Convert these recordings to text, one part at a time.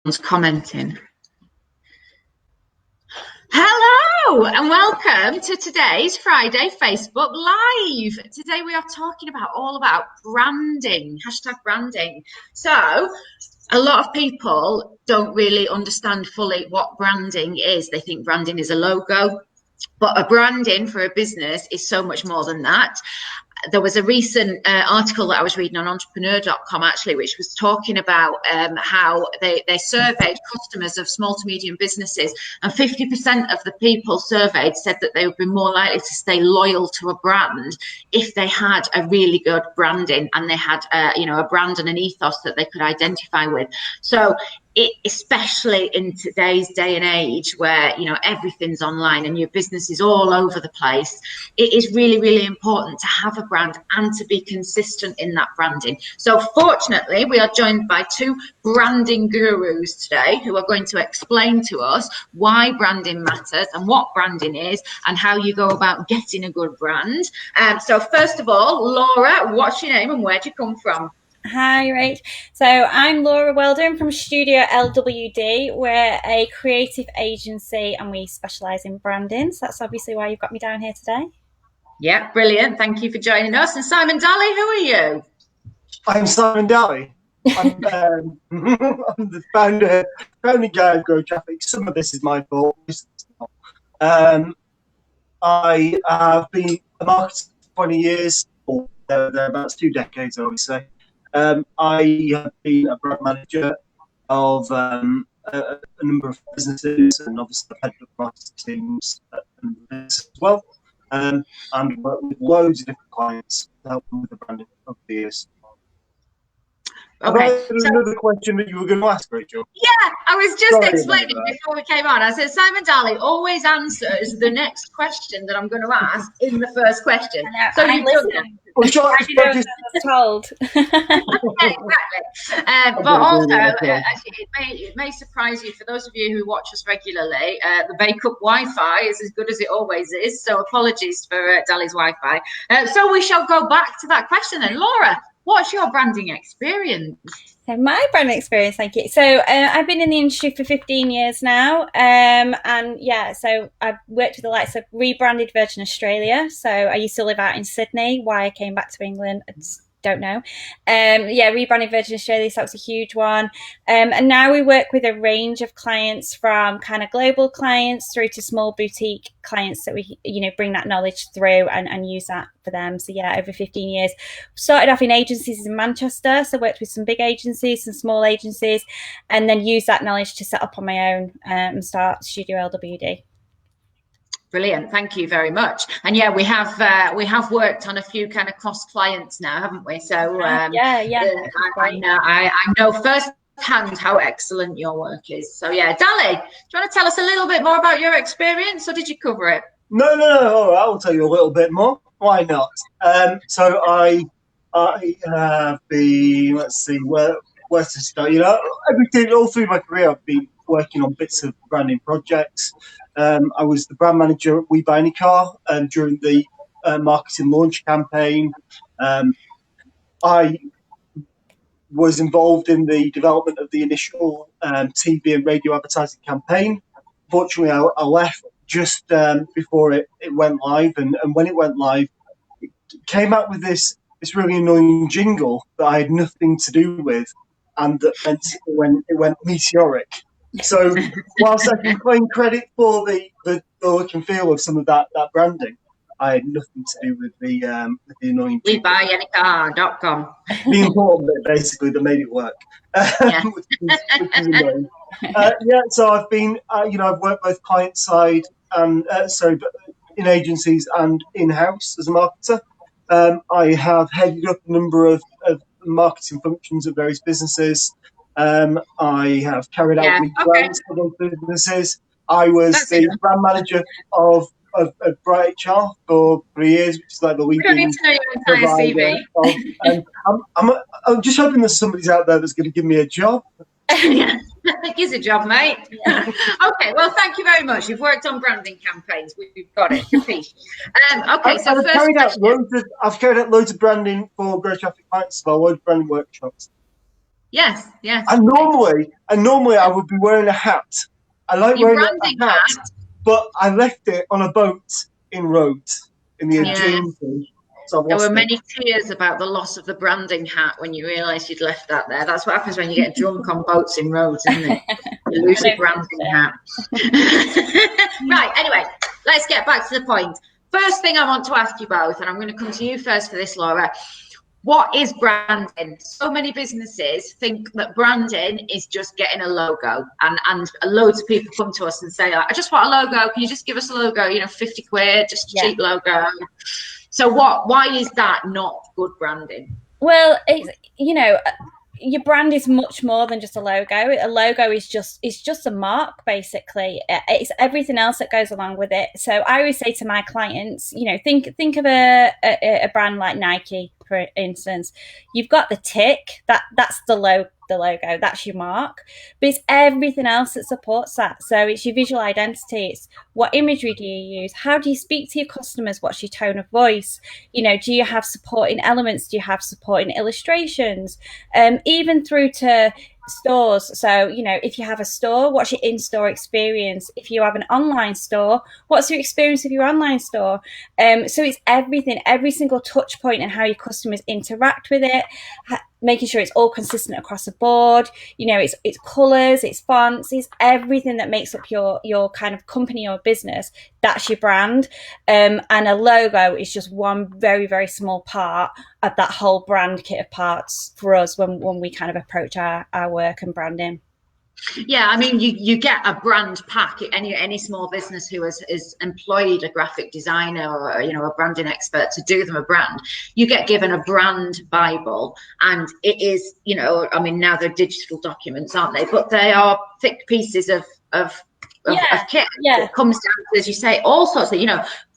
Commenting. Hello and welcome to today's Friday Facebook Live. Today we are talking all about branding, #branding. So a lot of people don't really understand fully what branding is. They think branding is a logo, but a branding for a business is so much more than that. There was a recent article that I was reading on entrepreneur.com actually, which was talking about how they surveyed customers of small to medium businesses, and 50% of the people surveyed said that they would be more likely to stay loyal to a brand if they had a really good branding and they had a brand and an ethos that they could identify with. So especially in today's day and age where everything's online and your business is all over the place, it is really, really important to have a brand and to be consistent in that branding. So fortunately, we are joined by two branding gurus today who are going to explain to us why branding matters and what branding is and how you go about getting a good brand. So first of all, Laura, what's your name and where do you come from? Hi, Rach. So I'm Laura Weldon from Studio LWD. We're a creative agency and we specialise in branding. So that's obviously why you've got me down here today. Yeah, brilliant. Thank you for joining us. And Simon Daly, who are you? I'm Simon Daly. I'm the founder guy of GrowTraffic. Some of this is my fault. I have been a marketer for 20 years, or thereabouts 2 decades, I would say. I have been a brand manager of a number of businesses, and obviously I've headed up marketing teams as well. And worked with loads of different clients to help them with the branding over the years. Okay. Another question that you were going to ask, Rachel. Yeah, I was just explaining before we came on. I said Simon Daly always answers the next question that I'm going to ask in the first question. So you told. Exactly. But also, it may surprise you, for those of you who watch us regularly, the backup Wi-Fi is as good as it always is. So apologies for Daly's Wi-Fi. So we shall go back to that question then. Laura, what's your branding experience? So my branding experience, thank you. So I've been in the industry for 15 years now. So I've worked with the likes of Rebranded Virgin Australia. So I used to live out in Sydney. Why I came back to England, I don't know. Rebranded Virgin Australia, so that was a huge one. And now we work with a range of clients, from kind of global clients through to small boutique clients that we, bring that knowledge through and use that for them. So over 15 years. Started off in agencies in Manchester, so worked with some big agencies, some small agencies, and then used that knowledge to set up on my own and start Studio LWD. Brilliant, thank you very much. And yeah, we have worked on a few kind of cross clients now, haven't we? So I know firsthand how excellent your work is. So yeah, Daly, do you want to tell us a little bit more about your experience, or did you cover it? No. All right, I'll tell you a little bit more. Why not? So I have been. Let's see, where to start? Everything all through my career, I've been working on bits of branding projects. I was the brand manager at We Buy Any Car during the marketing launch campaign. I was involved in the development of the initial TV and radio advertising campaign. Fortunately, I left just before it went live, and when it went live, it came out with this really annoying jingle that I had nothing to do with, and that meant it went meteoric. So whilst I can claim credit for the look and feel of some of that branding, I had nothing to do with the annoying jingle. WeBuyAnyCar.com. The important bit, basically, that made it work. Which is annoying. So I've been, I've worked both client side and in agencies and in-house as a marketer. I have headed up a number of marketing functions at various businesses. I have carried out rebrands for those businesses. I was the brand manager of Bright HR for 3 years, which is like the leading. We don't need to know your entire CV. I'm just hoping there's somebody's out there that's going to give me a job. Here's a job, mate. Okay, well, thank you very much. You've worked on branding campaigns. We've got it. Capiche. I've carried out loads of branding for GrowTraffic clients as well, loads of branding workshops. Yes, yes. And Okay. normally I would be wearing a hat. I like Your wearing branding a hat, hat. but I left it on a boat in Rhodes in the Yeah. Aegean Sea, so I've There were lost it. many tears about the loss of the branding hat when you realised you'd left that there. That's what happens when you get drunk on boats in roads, isn't it? You lose your branding hat. Right, anyway, let's get back to the point. First thing I want to ask you both, and I'm going to come to you first for this, Laura. What is branding? So many businesses think that branding is just getting a logo, and loads of people come to us and say, I just want a logo. Can you just give us a logo? 50 quid, just a cheap logo. So why is that not good branding? Well, your brand is much more than just a logo. A logo is just a mark, basically. It's everything else that goes along with it. So I always say to my clients, think of a brand like Nike, for instance. You've got the tick, that's the logo, that's your mark, but it's everything else that supports that. So it's your visual identity, it's what imagery do you use, how do you speak to your customers, what's your tone of voice, do you have supporting elements, do you have supporting illustrations, even through to stores. So if you have a store, what's your in-store experience? If you have an online store, what's your experience of your online store? So it's everything, every single touch point, and how your customers interact with it, making sure it's all consistent across the board. It's colors, it's fonts, it's everything that makes up your kind of company or business. That's your brand. And a logo is just one very, very small part of that whole brand kit of parts for us when we kind of approach our work and branding. Yeah, I mean, you get a brand pack. Any small business who has employed a graphic designer or a branding expert to do them a brand, you get given a brand Bible, and it is I mean, now they're digital documents, aren't they? But they are thick pieces of kit. Yeah. It comes down to, as you say, all sorts of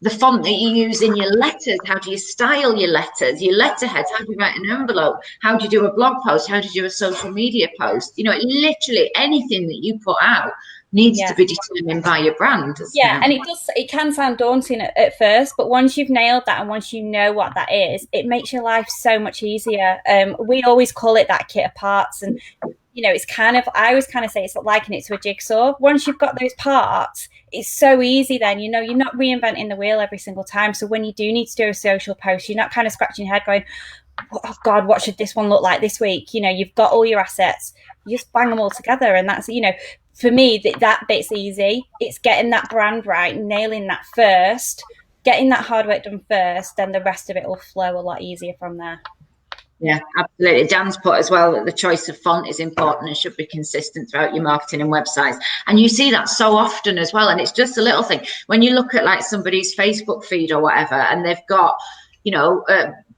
the font that you use in your letters. How do you style your letters, your letterheads? How do you write an envelope? How do you do a blog post? How do you do a social media post? Literally anything that you put out needs to be determined by your brand. Yeah, and it can sound daunting at first, but once you've nailed that and once you know what that is, it makes your life so much easier. We always call it that kit of parts, and it's kind of, I always kind of say it's liking it to a jigsaw. Once you've got those parts, it's so easy then, you're not reinventing the wheel every single time. So when you do need to do a social post, you're not kind of scratching your head going, oh God, what should this one look like this week? You've got all your assets, you just bang them all together. And that's, for me, that bit's easy. It's getting that brand right, nailing that first, getting that hard work done first, then the rest of it will flow a lot easier from there. Yeah, absolutely. Dan's put as well that the choice of font is important and should be consistent throughout your marketing and websites. And you see that so often as well. And it's just a little thing. When you look at like somebody's Facebook feed or whatever, and they've got,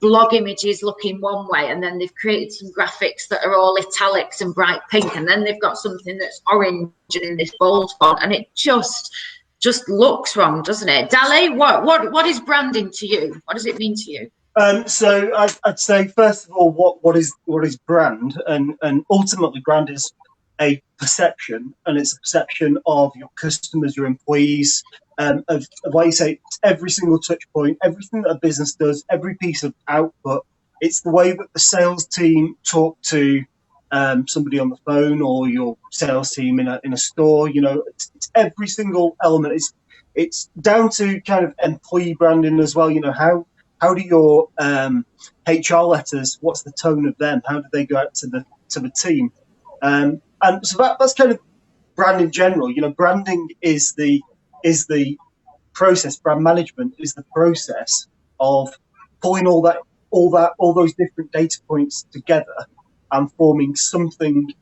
blog images looking one way, and then they've created some graphics that are all italics and bright pink, and then they've got something that's orange and in this bold font, and it just looks wrong, doesn't it? Dali, what is branding to you? What does it mean to you? So I'd say, first of all, what is brand, and ultimately brand is a perception, and it's a perception of your customers, your employees, of like you say, every single touch point, everything that a business does, every piece of output. It's the way that the sales team talk to somebody on the phone, or your sales team in a store. It's every single element. It's down to kind of employee branding as well. How do your HR letters? What's the tone of them? How do they go out to the team? And so that's kind of brand in general. Branding is the process. Brand management is the process of pulling all those different data points together and forming something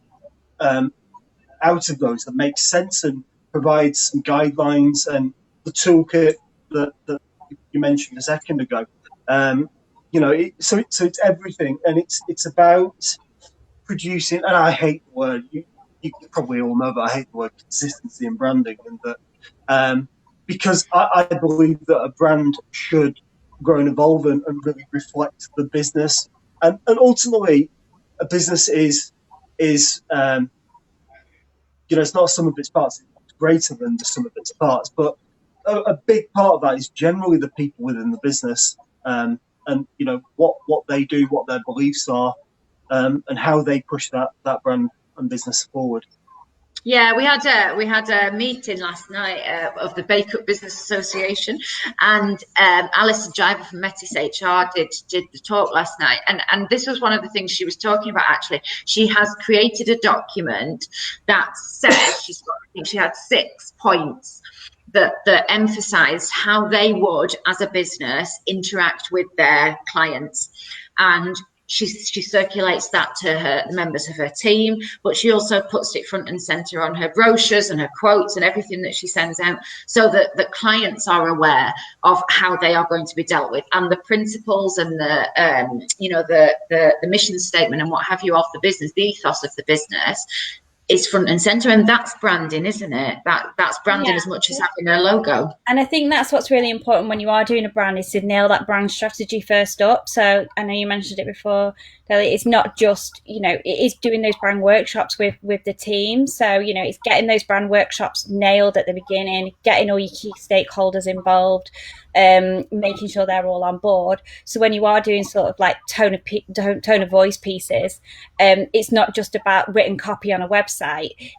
out of those that makes sense and provides some guidelines and the toolkit that you mentioned a second ago. So it's everything, and it's about producing. And I hate the word. You probably all know that I hate the word consistency in branding, and that because I believe that a brand should grow and evolve and really reflect the business, and ultimately a business is it's not some of its parts. It's greater than the sum of its parts, but a big part of that is generally the people within the business, and what they do, what their beliefs are, and how they push that brand and business forward. Yeah, we had a meeting last night of the Bake Up Business Association, and Alison Jiver from Metis HR did the talk last night, and this was one of the things she was talking about. Actually, she has created a document that says she had 6 points that emphasize how they would, as a business, interact with their clients, and she circulates that to the members of her team, but she also puts it front and center on her brochures and her quotes and everything that she sends out, so that the clients are aware of how they are going to be dealt with, and the principles and the mission statement and what have you of the business, the ethos of the business is front and center, and that's branding, isn't it? That's branding as much as having a logo. And I think that's what's really important when you are doing a brand, is to nail that brand strategy first up. So I know you mentioned it before, Kelly, it's not just, it is doing those brand workshops with the team. So, it's getting those brand workshops nailed at the beginning, getting all your key stakeholders involved, making sure they're all on board. So when you are doing sort of like tone of voice pieces, it's not just about written copy on a website.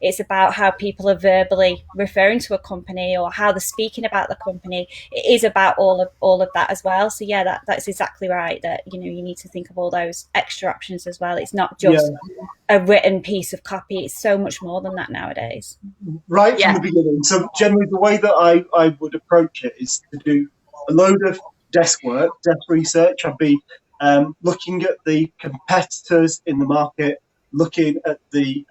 It's about how people are verbally referring to a company or how they're speaking about the company. It is about all of that as well. So yeah, that's exactly right, that you need to think of all those extra options as well. It's not just a written piece of copy. It's so much more than that nowadays. Right from the beginning. So generally the way that I would approach it is to do a load of desk research. I'd be looking at the competitors in the market, looking at the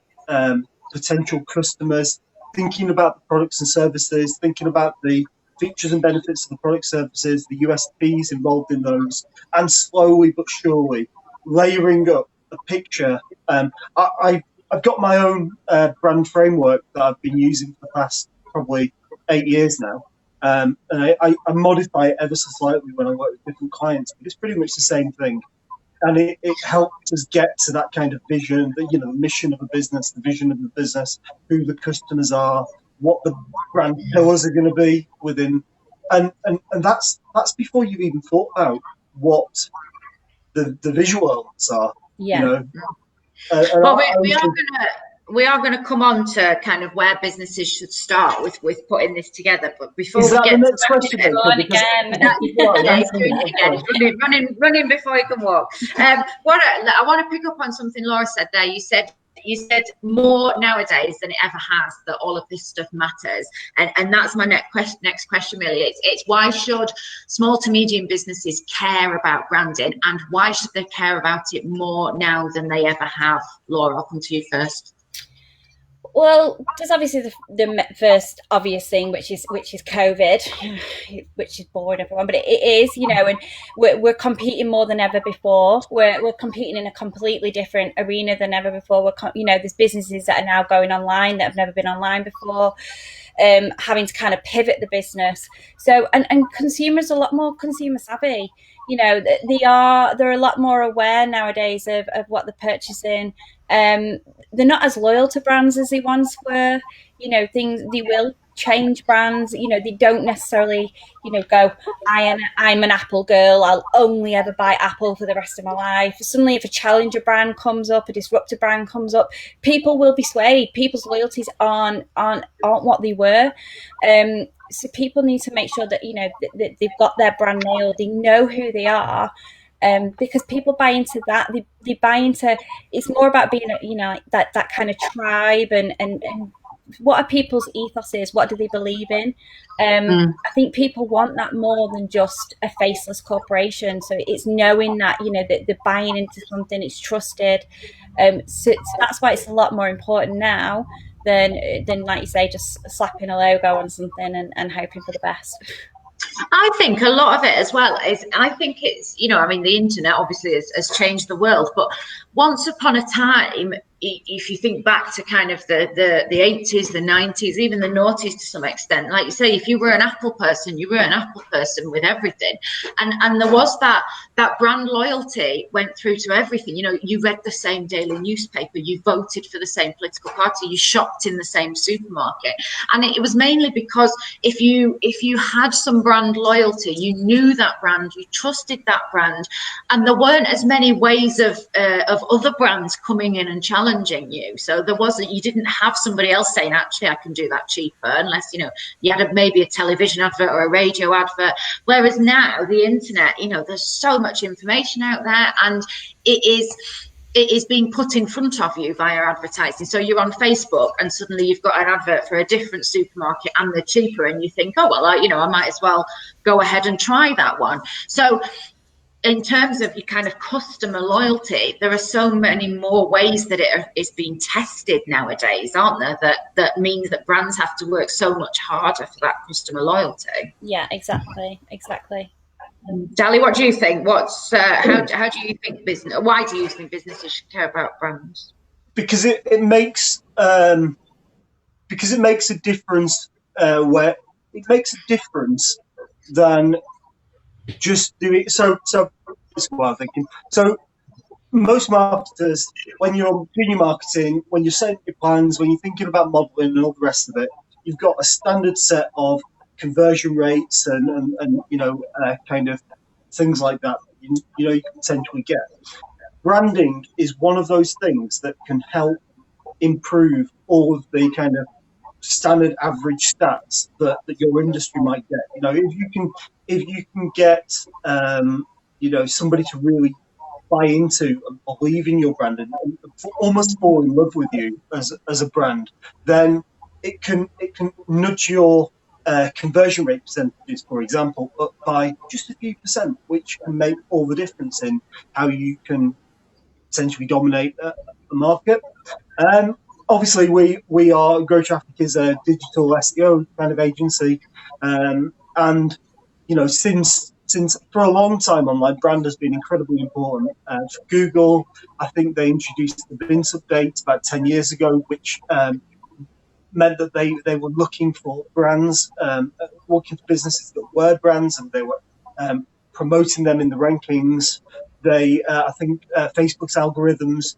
potential customers, thinking about the products and services, thinking about the features and benefits of the product services, the USPs involved in those, and slowly but surely layering up a picture. I've got my own brand framework that I've been using for the past probably 8 years now. And I modify it ever so slightly when I work with different clients, but it's pretty much the same thing. And it helps us get to that kind of vision, the mission of a business, the vision of the business, who the customers are, what the brand pillars are going to be within, and that's before you've even thought about what the visual elements are. Well, we are going to come on to kind of where businesses should start with putting this together. But before we get to next question, it's running before you can walk. I want to pick up on something Laura said there. You said more nowadays than it ever has, that all of this stuff matters, and that's my next question really. It's why should small to medium businesses care about branding, and why should they care about it more now than they ever have? Laura, I'll come to you first. Well, there's obviously the first obvious thing, which is COVID, which is boring everyone, but it is, and we're competing more than ever before. We're competing in a completely different arena than ever before. There's businesses that are now going online that have never been online before, having to kind of pivot the business. So, and consumers are a lot more consumer savvy. They're a lot more aware nowadays of what they're purchasing. They're not as loyal to brands as they once were. They will change brands. They don't necessarily, go, I'm an Apple girl, I'll only ever buy Apple for the rest of my life. Suddenly, if a challenger brand comes up, a disruptor brand comes up, people will be swayed. People's loyalties aren't what they were. So people need to make sure that, that they've got their brand nailed. They know who they are. Because people buy into that. They buy into, it's more about being, that kind of tribe and what are people's ethoses? What do they believe in? I think people want that more than just a faceless corporation. So it's knowing that, that they're buying into something, it's trusted. So that's why it's a lot more important now than like you say, just slapping a logo on something and hoping for the best. I think a lot of it as well is, I think it's, the internet obviously has changed the world, but once upon a time, if you think back to kind of the 80s, the 90s, even the noughties to some extent, like you say, if you were an Apple person, you were an Apple person with everything. And there was that brand loyalty went through to everything. You know, you read the same daily newspaper, you voted for the same political party, you shopped in the same supermarket. And it was mainly because if you had some brand loyalty, you knew that brand, you trusted that brand, and there weren't as many ways of other brands coming in and challenging you. So there wasn't, you didn't have somebody else saying, actually, I can do that cheaper, unless, you know, you had maybe a television advert or a radio advert. Whereas now, the internet, you know, there's so much information out there, and it is being put in front of you via advertising. So you're on Facebook and suddenly you've got an advert for a different supermarket and they're cheaper, and you think, oh, well, you know, I might as well go ahead and try that one. So in terms of your kind of customer loyalty, there are so many more ways that it is being tested nowadays, aren't there? That means that brands have to work so much harder for that customer loyalty. Yeah, exactly. Dali, what do you think? How do you think business? Why do you think businesses should care about brands? Because it makes a difference where it makes a difference than just doing so. That's what I'm thinking. So most marketers, when you're doing your marketing, when you're setting your plans, when you're thinking about modeling and all the rest of it, you've got a standard set of conversion rates and you know, kind of things like that. You know, you can potentially get. Branding is one of those things that can help improve all of the kind of standard average stats that your industry might get. You know, if you can get you know, somebody to really buy into and believe in your brand and almost fall in love with you as a brand, then it can nudge your conversion rate percentages, for example, up by just a few percent, which can make all the difference in how you can potentially dominate a market. Obviously, we are GrowTraffic is a digital SEO kind of agency, and you know, since for a long time, online brand has been incredibly important. For Google, I think they introduced the Bins update about 10 years ago, which meant that they were looking for brands, looking for businesses that were brands, and they were promoting them in the rankings. I think Facebook's algorithms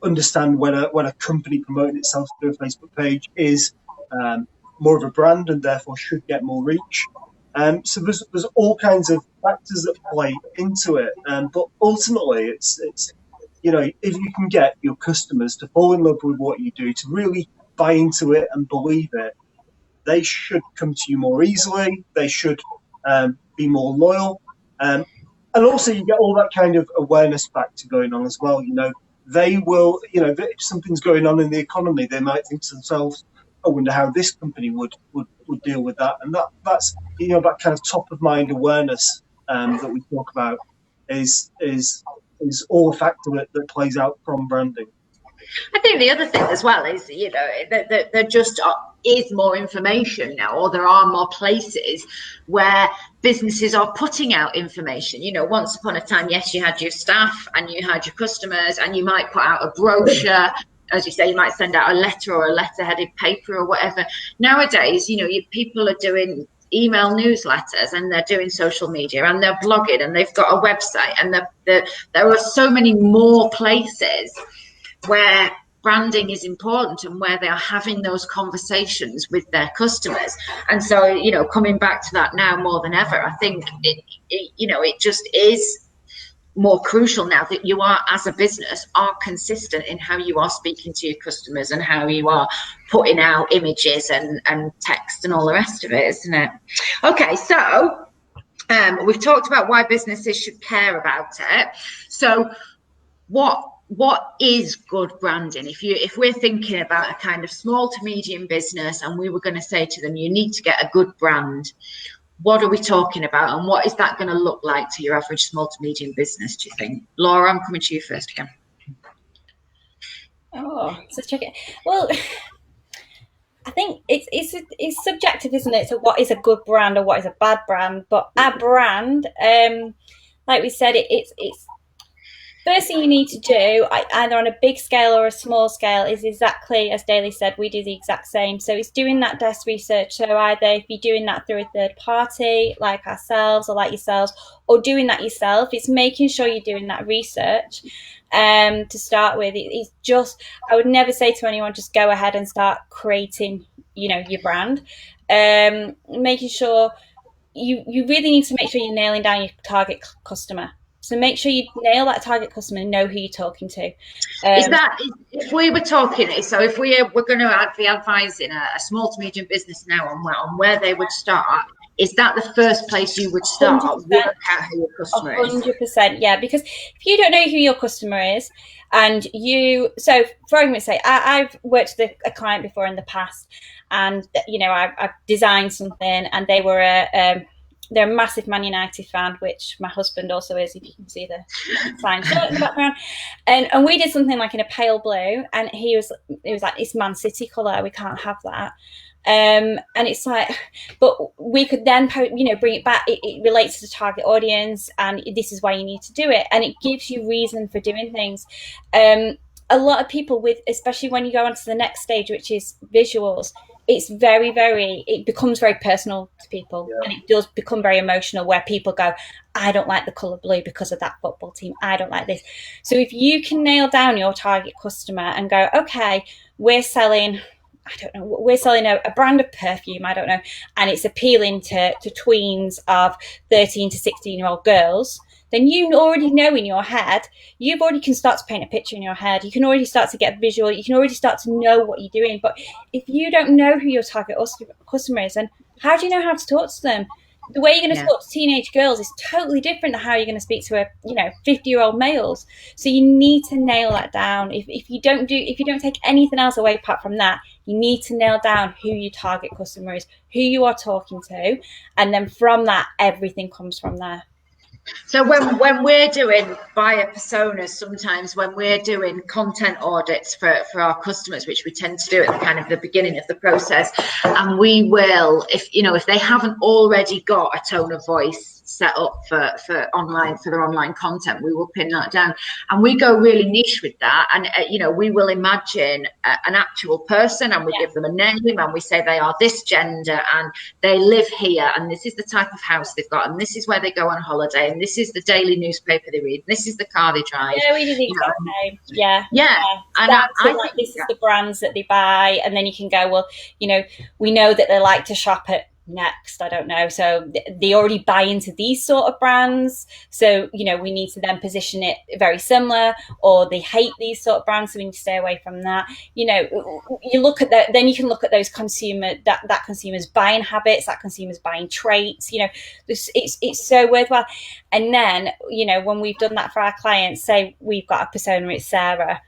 understand when a company promoting itself through a Facebook page is more of a brand and therefore should get more reach. So there's all kinds of factors that play into it, but ultimately it's you know, if you can get your customers to fall in love with what you do, to really buy into it and believe it, they should come to you more easily. They should be more loyal, and also you get all that kind of awareness factor going on as well. You know, they will, you know, if something's going on in the economy, they might think to themselves, I wonder how this company would deal with that. And that's, you know, that kind of top of mind awareness that we talk about is all a factor that plays out from branding. I think the other thing as well is, you know, that there just is more information now, or there are more places where businesses are putting out information. You know, once upon a time, yes, you had your staff and you had your customers, and you might put out a brochure. As you say, you might send out a letter or a letter-headed paper or whatever. Nowadays, you know, people are doing email newsletters, and they're doing social media, and they're blogging, and they've got a website, and there are so many more places where branding is important and where they are having those conversations with their customers. And so, you know, coming back to that now more than ever, I think you know, it just is more crucial now that you are, as a business, are consistent in how you are speaking to your customers and how you are putting out images and text and all the rest of it, isn't it? Okay, so we've talked about why businesses should care about it. So what is good branding? If we're thinking about a kind of small to medium business and we were going to say to them, you need to get a good brand, what are we talking about, and what is that going to look like to your average small to medium business, do you think? Laura, I'm coming to you first again. Oh, so tricky. Well, I think it's subjective, isn't it? So what is a good brand or what is a bad brand? But a brand, like we said, it's First thing you need to do, either on a big scale or a small scale, is exactly as Daly said. We do the exact same. So it's doing that desk research. So either if you're doing that through a third party, like ourselves or like yourselves, or doing that yourself, it's making sure you're doing that research. To start with, it's just, I would never say to anyone, just go ahead and start creating, your brand. Making sure you really need to make sure you're nailing down your target customer. So make sure you nail that target customer and know who you're talking to. Is that, if we were talking, so if we're going to be advising a small to medium business now on where they would start, is that the first place you would start? 100%. Work out who your customer is. 100%, yeah. Because if you don't know who your customer is, and so for argument's sake, I've worked with a client before in the past, and I've designed something, and they were they're a massive Man United fan, which my husband also is, if you can see the signed shirt in the background. And we did something like in a pale blue, and it was like, it's Man City colour, we can't have that. And it's like, but we could then bring it back. It relates to the target audience, and this is why you need to do it, and it gives you reason for doing things. A lot of people, especially when you go on to the next stage, which is visuals, it's it becomes very personal to people, and it does become very emotional, where people go, I don't like the colour blue because of that football team, I don't like this. So if you can nail down your target customer and go, okay, we're selling a brand of perfume, I don't know, and it's appealing to tweens of 13 to 16-year-old girls, then you already know in your head, you've already can start to paint a picture in your head. You can already start to get visual. You can already start to know what you're doing. But if you don't know who your target customer is, then how do you know how to talk to them? The way you're going to talk to teenage girls is totally different to how you're going to speak to 50-year-old males. So you need to nail that down. If you don't take anything else away apart from that, you need to nail down who your target customer is, who you are talking to, and then from that, everything comes from there. So when we're doing buyer personas, sometimes when we're doing content audits for our customers, which we tend to do at the kind of the beginning of the process, and we will, if they haven't already got a tone of voice set up for their online content, we will pin that down, and we go really niche with that, and we will imagine an actual person, and we give them a name, and we say they are this gender, and they live here, and this is the type of house they've got, and this is where they go on holiday, and this is the daily newspaper they read, this is the car they drive. Yeah, we do the exact same. Yeah. And I think this is the brands that they buy, and then you can go, well, we know that they like to shop at Next, I don't know, so they already buy into these sort of brands, so we need to then position it very similar, or they hate these sort of brands, so we need to stay away from that. You look at that, then you can look at those that consumer's buying habits, that consumer's buying traits. It's so worthwhile. And then when we've done that for our clients, say we've got a persona, it's Sarah.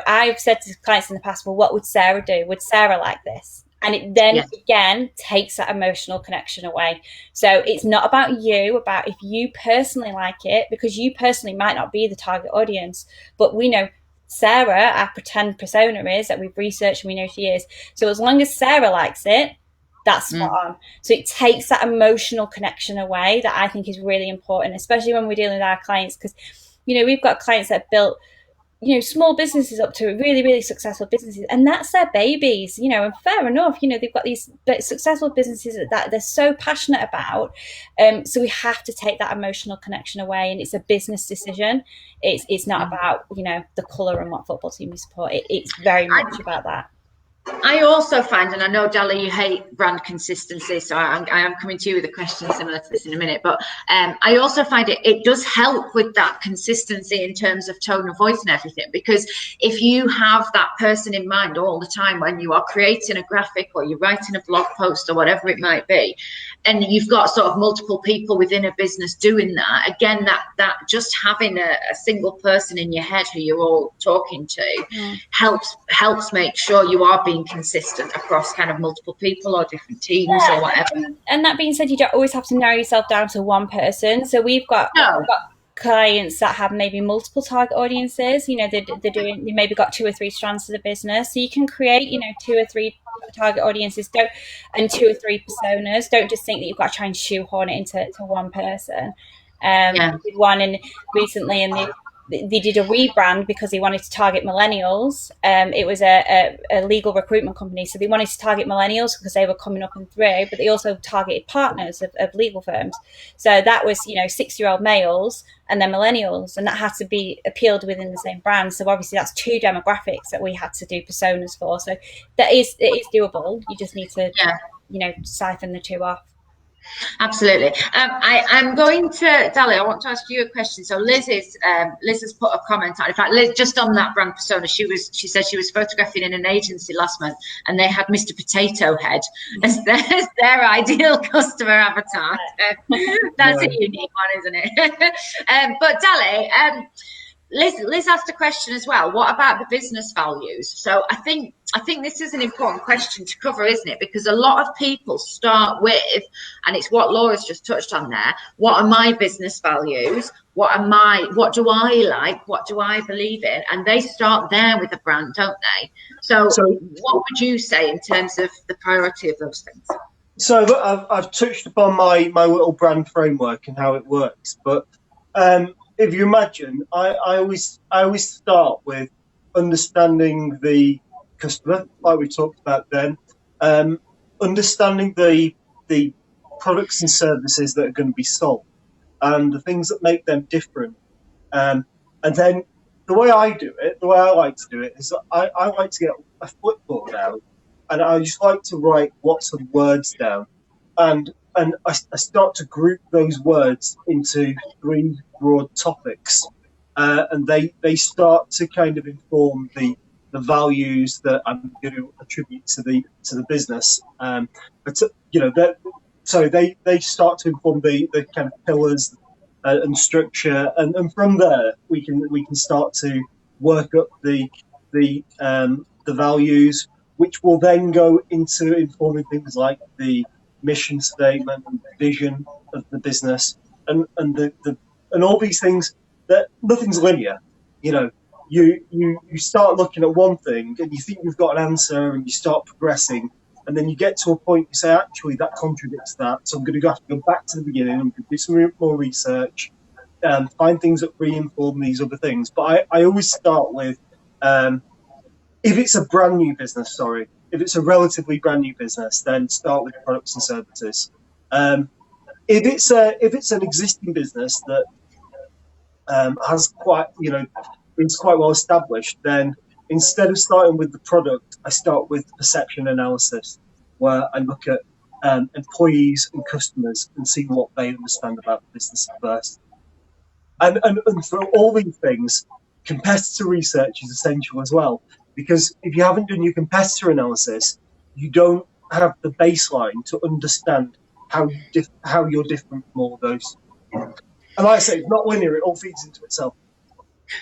I've said to clients in the past, well, what would Sarah do? Would Sarah like this? And it then again takes that emotional connection away. So it's not about you, about if you personally like it, because you personally might not be the target audience, but we know Sarah, our pretend persona, is that we've researched and we know she is. So as long as Sarah likes it, that's spot on. So it takes that emotional connection away, that I think is really important, especially when we're dealing with our clients, because we've got clients that have built small businesses up to really, really successful businesses, and that's their babies, and fair enough, they've got these successful businesses that they're so passionate about. So we have to take that emotional connection away, and it's a business decision. It's not about, the colour and what football team you support. It's very much about that. I also find, and I know, Dali, you hate brand consistency, so I am coming to you with a question similar to this in a minute, but I also find it does help with that consistency in terms of tone of voice and everything, because if you have that person in mind all the time when you are creating a graphic or you're writing a blog post or whatever it might be, and you've got sort of multiple people within a business doing that, again, that just having a single person in your head who you're all talking to helps make sure you are being consistent across kind of multiple people or different teams or whatever. And that being said, you don't always have to narrow yourself down to one person. So we've got clients that have maybe multiple target audiences. They maybe got 2 or 3 strands to the business, so you can create 2 or 3 target audiences, and 2 or 3 personas. Don't just think that you've got to try and shoehorn it into one person. One, and recently in the they did a rebrand because they wanted to target millennials. It was a legal recruitment company, so they wanted to target millennials because they were coming up and through, but they also targeted partners of legal firms. So that was, 60-year-old males and then millennials, and that had to be appealed within the same brand. So obviously that's two demographics that we had to do personas for. So it is doable. You just need to, siphon the two off. Absolutely. I'm going to, Dali, I want to ask you a question. So Liz has put a comment on, in fact, Liz, just on that brand persona, she said she was photographing in an agency last month and they had Mr. Potato Head as their ideal customer avatar. That's a unique one, isn't it? But Dali, Liz asked a question as well. What about the business values? So I think this is an important question to cover, isn't it? Because a lot of people start with, and it's what Laura's just touched on there, what are my business values? What do I like? What do I believe in? And they start there with the brand, don't they? So what would you say in terms of the priority of those things? So I've touched upon my little brand framework and how it works, but if you imagine, I always start with understanding the customer, like we talked about then, understanding the products and services that are going to be sold and the things that make them different. And then the way I like to do it is I like to get a flipboard out and I just like to write lots of words down. And I start to group those words into 3 broad topics, and they start to kind of inform the values that I'm going to attribute to the business. So they start to inform the kind of pillars and structure, and from there we can start to work up the values, which will then go into informing things like the mission statement and vision of the business, and all these things. That nothing's linear. You start looking at one thing and you think you've got an answer and you start progressing, and then you get to a point you say, actually that contradicts that, so I'm going to have to go back to the beginning. I'm going to do some more research, find things that reinform these other things. But I always start with, if it's a brand new business, if it's a relatively brand new business, then start with products and services. If it's an existing business that has is quite well established, then instead of starting with the product, I start with perception analysis, where I look at employees and customers and see what they understand about the business first. And for all these things, competitor research is essential as well, because if you haven't done your competitor analysis, you don't have the baseline to understand how you're different from all of those. And like I say, it's not linear, it all feeds into itself.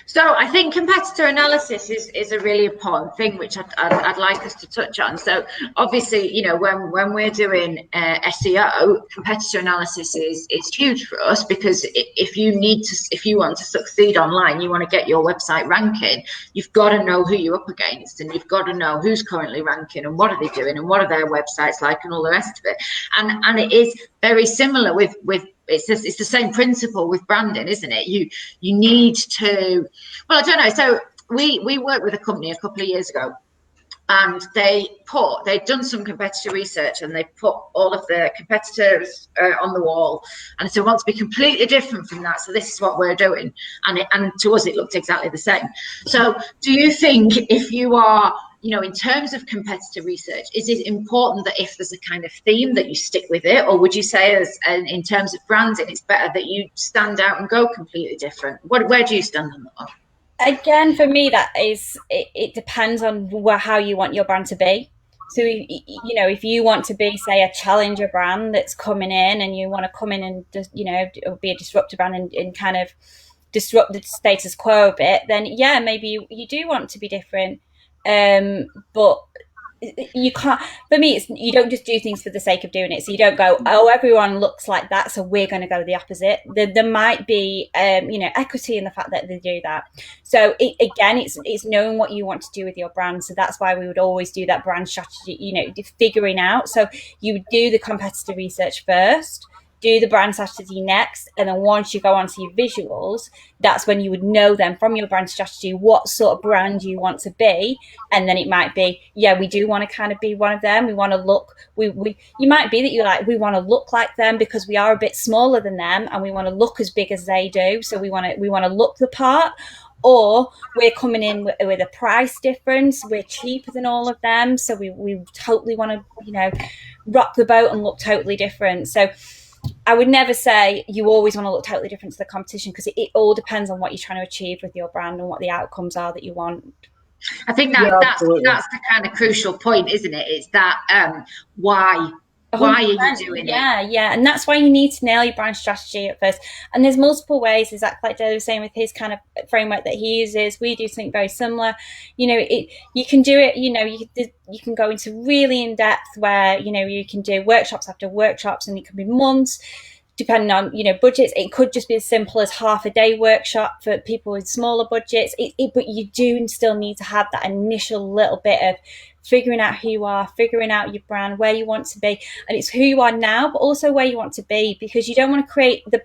So I think competitor analysis is a really important thing, which I'd like us to touch on. So obviously, when we're doing SEO, competitor analysis is huge for us, because if you want to succeed online, you want to get your website ranking, you've got to know who you're up against, and you've got to know who's currently ranking and what are they doing and what are their websites like and all the rest of it. And it is very similar with it's the same principle with branding, isn't it? You need to, well, I don't know. So we worked with a company a couple of years ago, and they'd done some competitor research, and they put all of the competitors on the wall, and so we want to be completely different from that, so this is what we're doing, and to us it looked exactly the same. So do you think, if you are, in terms of competitor research, is it important that if there's a kind of theme that you stick with it, or would you say in terms of branding, it's better that you stand out and go completely different? Where do you stand on that? Again, for me, that is, it depends on how you want your brand to be. So, if you want to be, say, a challenger brand that's coming in, and you want to come in and just, be a disruptor brand and kind of disrupt the status quo a bit, then yeah, maybe you do want to be different. But you can't, for me, you don't just do things for the sake of doing it. So you don't go, oh, everyone looks like that, so we're going to go the opposite. There might be equity in the fact that they do that. So it's knowing what you want to do with your brand. So that's why we would always do that brand strategy, figuring out. So you would do the competitor research first, do the brand strategy next, and then once you go onto your visuals, that's when you would know then from your brand strategy what sort of brand you want to be. And then it might be, yeah, we do want to kind of be one of them. We want to look, you might be that you're like, we want to look like them because we are a bit smaller than them, and we want to look as big as they do, so we want to look the part. Or we're coming in with a price difference, we're cheaper than all of them, so we totally want to, rock the boat and look totally different. So I would never say you always want to look totally different to the competition, because it all depends on what you're trying to achieve with your brand and what the outcomes are that you want. I think that's the kind of crucial point, isn't it? It's that why 100%. Why are you doing it? Yeah. And that's why you need to nail your brand strategy at first. And there's multiple ways, exactly like Dave was saying with his kind of framework that he uses. We do something very similar. You can do it, you can go into really in depth where, you can do workshops after workshops, and it can be months. Depending on budgets, it could just be as simple as half a day workshop for people with smaller budgets. But you do still need to have that initial little bit of figuring out who you are, figuring out your brand, where you want to be, and it's who you are now, but also where you want to be, because you don't want to create the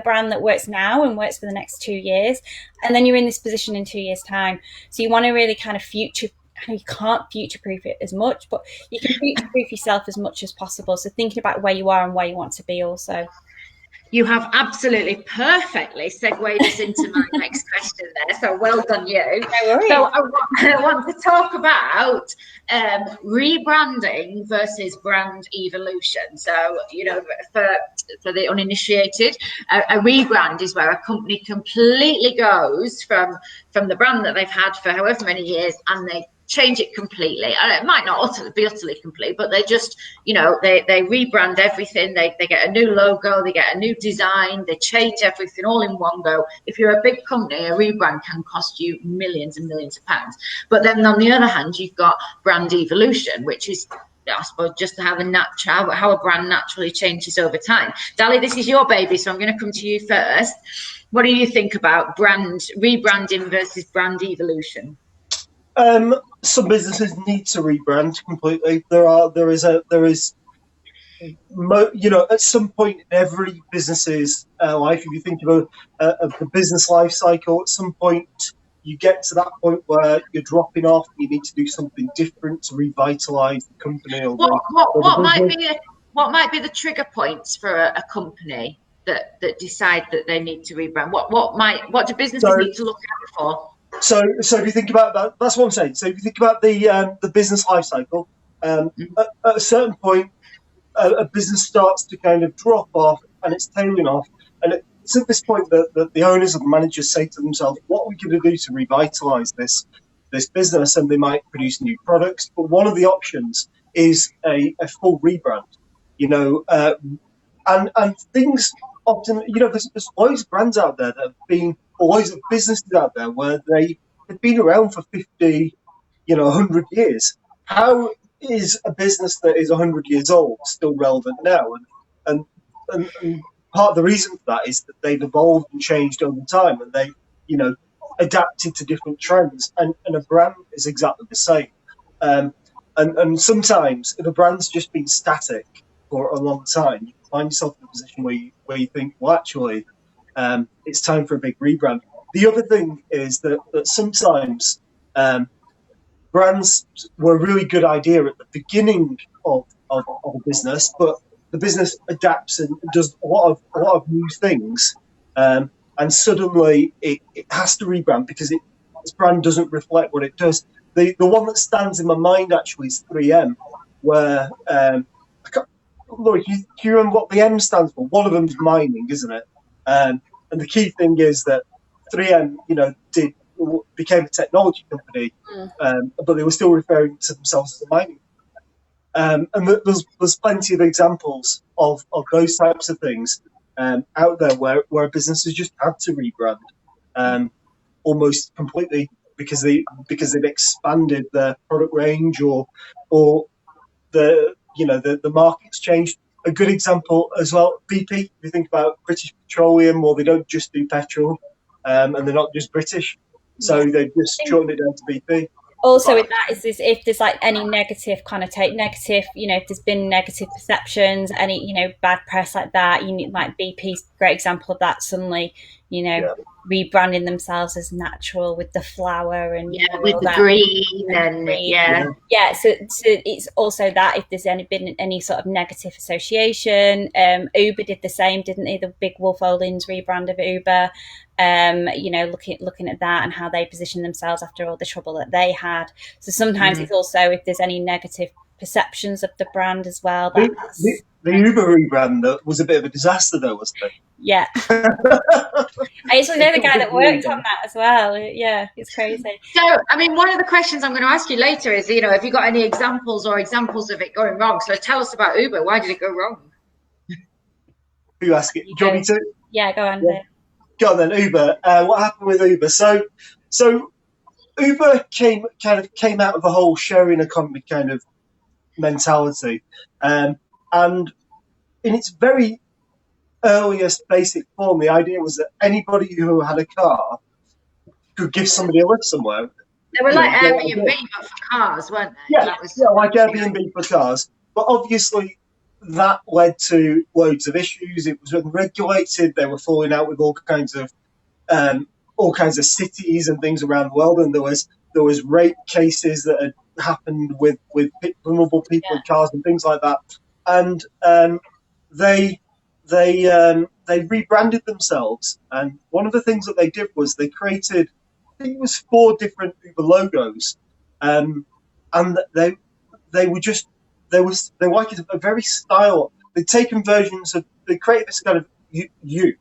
brand that works now and works for the next 2 years, and then you're in this position in 2 years' time. So you want to really kind of you can't future-proof it as much, but you can future-proof yourself as much as possible. So thinking about where you are and where you want to be also. You have absolutely perfectly segued us into my next question there. So well done, you. No worries. So I want to talk about rebranding versus brand evolution. So, for the uninitiated, a rebrand is where a company completely goes from the brand that they've had for however many years, and they change it completely. And it might not be utterly complete, but they just, they rebrand everything. They get a new logo, they get a new design, they change everything all in one go. If you're a big company, a rebrand can cost you millions and millions of pounds. But then on the other hand, you've got brand evolution, which is, I suppose, just how a brand naturally changes over time. Dali, this is your baby, so I'm going to come to you first. What do you think about rebranding versus brand evolution? Some businesses need to rebrand completely. At some point in every business's life, if you think of the business life cycle, at some point you get to that point where you're dropping off. You need to do something different to revitalize the company. Or what might be the trigger points for a company that decide that they need to rebrand? What do businesses need to look out for? So if you think about that, that's what I'm saying. So if you think about the business life cycle, at a certain point, a business starts to kind of drop off and it's tailing off. And it's at this point that the owners or the managers say to themselves, what are we going to do to revitalize this business? And they might produce new products. But one of the options is a full rebrand, and things often, there's loads of brands out there that have been, or loads of businesses out there where they have been around for 50, 100 years. How is a business that is 100 years old still relevant now? And part of the reason for that is that they've evolved and changed over time, and they, adapted to different trends. And a brand is exactly the same. And sometimes if a brand's just been static for a long time, you find yourself in a position where you think, well, actually, it's time for a big rebrand. The other thing is that sometimes brands were a really good idea at the beginning of a business, but the business adapts and does a lot of new things, and suddenly it has to rebrand because its brand doesn't reflect what it does. The one that stands in my mind actually is 3M, where Lloyd, do you remember what the M stands for? One of them's mining, isn't it? And the key thing is that 3M, became a technology company, but they were still referring to themselves as a mining company. And there's plenty of examples of those types of things out there where businesses just had to rebrand almost completely because they've expanded their product range or the market's changed. A good example as well, BP. If you think about British Petroleum, well, they don't just do petrol, and they're not just British, so they've just shortened it down to BP. also with that is if there's like any negative negative, if there's been negative perceptions, any bad press like that, you need, like BP's great example of that, suddenly rebranding themselves as natural with the flower and with the green and so it's also that if there's been any sort of negative association. Uber did the same, didn't they? The big Wolf Olin's rebrand of Uber, looking at that and how they position themselves after all the trouble that they had. So sometimes it's also if there's any negative perceptions of the brand as well. The Uber rebrand was a bit of a disaster, though, wasn't it? Yeah. I actually know the guy that worked on that as well. Yeah, it's crazy. So, I mean, one of the questions I'm going to ask you later is, have you got any examples of it going wrong? So tell us about Uber. Why did it go wrong? Who asked it? Do you want me to? Yeah, go on. Yeah. Go on then, Uber. What happened with Uber? So Uber came out of the whole sharing economy kind of mentality, and in its very earliest basic form, the idea was that anybody who had a car could give somebody a lift somewhere. They were like Airbnb but for cars, weren't they? Yeah, like Airbnb for cars. But obviously that led to loads of issues. It was unregulated. They were falling out with all kinds of cities and things around the world, and there was rape cases that had happened with vulnerable people in cars and things like that. And they rebranded themselves, and one of the things that they did was they created, I think it was 4 different Uber logos, and they were like a very style. They'd taken versions of, they created this kind of U,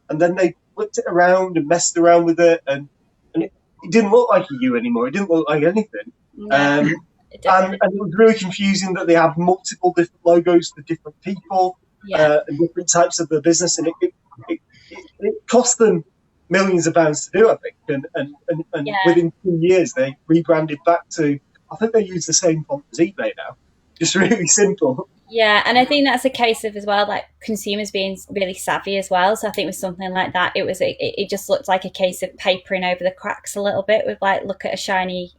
and then they flipped it around and messed around with it, and it didn't look like a U anymore. It didn't look like anything. And it was really confusing that they had multiple different logos for different people. And different types of the business, and it cost them millions of pounds to do, I think, and within 2 years they rebranded back to, I think they use the same font as eBay now, just really simple. Yeah, and I think that's a case of as well, like consumers being really savvy as well. So I think with something like that, it just looked like a case of papering over the cracks a little bit with like, look at a shiny,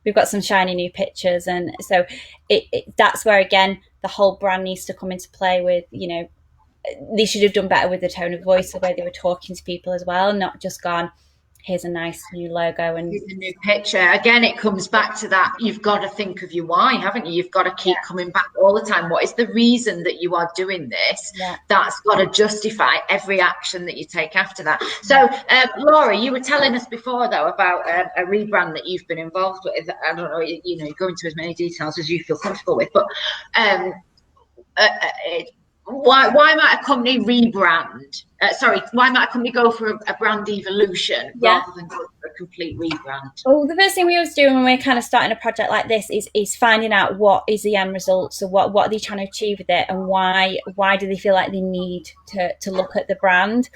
we've got some shiny new pictures, and so that's where again the whole brand needs to come into play with, they should have done better with the tone of voice, the way they were talking to people as well, not just gone, here's a nice new logo and here's a new picture. Again, it comes back to that, you've got to think of your why, haven't you? You've got to keep coming back all the time. What is the reason that you are doing this? That's got to justify every action that you take after that. So Laura, you were telling us before though about a rebrand that you've been involved with. I don't know, you go into as many details as you feel comfortable with, but why might a company rebrand? Why might a company go for a brand evolution rather than go for a complete rebrand? Well, the first thing we always do when we're kind of starting a project like this is finding out what is the end result. So what are they trying to achieve with it, and why do they feel like they need to look at the brand?